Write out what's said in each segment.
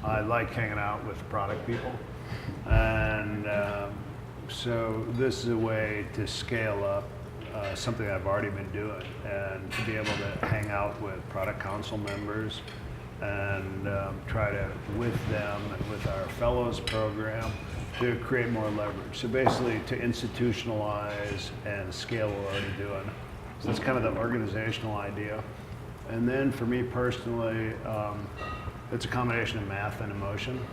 I like hanging out with product people, and so this is a way to scale up something I've already been doing, and to be able to hang out with product council members and try to, with them and with our fellows program, to create more leverage. So basically to institutionalize and scale what we're already doing. So that's kind of the organizational idea. And then for me personally, it's a combination of math and emotion.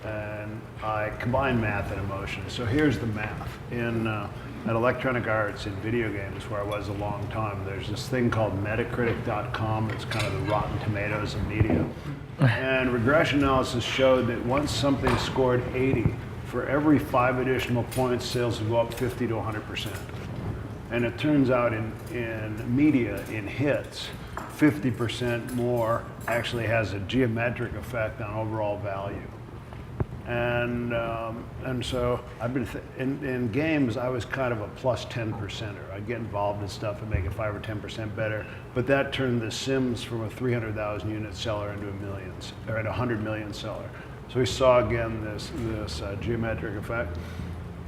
And I combine math and emotion. So here's the math. At Electronic Arts, in video games, where I was a long time, there's this thing called Metacritic.com. It's kind of the Rotten Tomatoes of media. And regression analysis showed that once something scored 80, for every 5 additional points, sales would go up 50 to 100%. And it turns out in media, in hits, 50% more actually has a geometric effect on overall value. And so I've been in games. I was kind of a plus 10%er. I'd get involved in stuff and make it 5 or 10% better. But that turned The Sims from a 300,000 unit seller into a 100 million seller. So we saw again this geometric effect.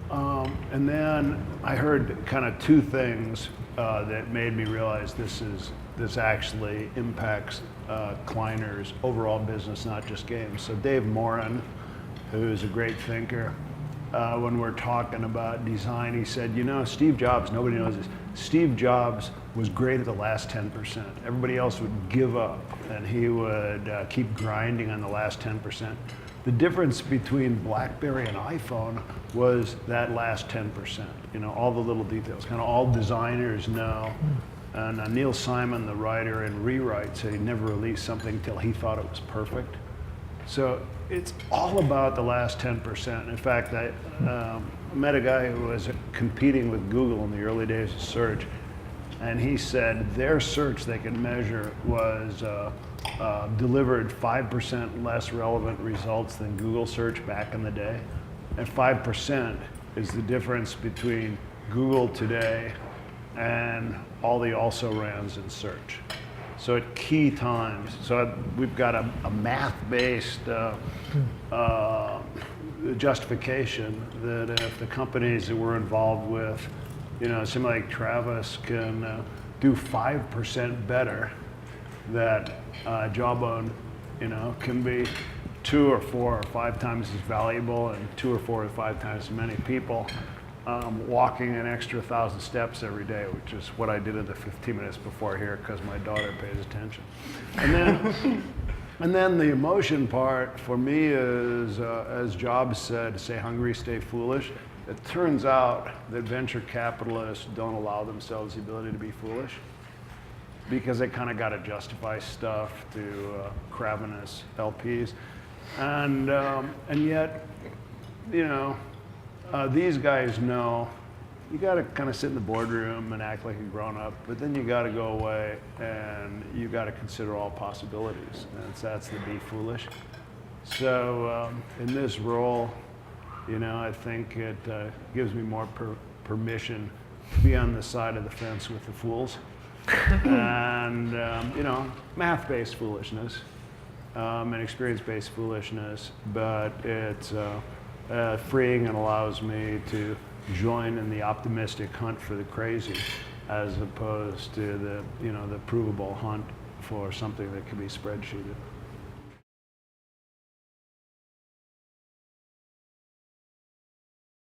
And then I heard kind of two things that made me realize this actually impacts Kleiner's overall business, not just games. So Dave Morin, who's a great thinker, when we're talking about design, he said, you know, Steve Jobs, nobody knows this, Steve Jobs was great at the last 10%. Everybody else would give up, and he would keep grinding on the last 10%. The difference between BlackBerry and iPhone was that last 10%, you know, all the little details, kind of all designers know. And Neil Simon, the writer in Rewrite, said he never released something till he thought it was perfect. So it's all about the last 10%. In fact, I met a guy who was competing with Google in the early days of search, and he said their search they could measure was delivered 5% less relevant results than Google search back in the day. And 5% is the difference between Google today and all the also-rans in search. So at key times, so we've got a math-based justification that if the companies that we're involved with, you know, somebody like Travis can do 5% better, that Jawbone, you know, can be 2 or 4 or 5 times as valuable, and 2 or 4 or 5 times as many people walking an extra 1,000 steps every day, which is what I did in the 15 minutes before here because my daughter pays attention. And then the emotion part for me is, as Jobs said, stay hungry, stay foolish. It turns out that venture capitalists don't allow themselves the ability to be foolish because they kind of got to justify stuff to cravenous LPs. And yet, you know, these guys know you got to kind of sit in the boardroom and act like a grown-up, but then you got to go away and you got to consider all possibilities. And that's the be foolish. So in this role, you know, I think it gives me more permission to be on the side of the fence with the fools. And, you know, math-based foolishness and experience-based foolishness, but it's freeing and allows me to join in the optimistic hunt for the crazy as opposed to the, you know, the provable hunt for something that can be spreadsheeted.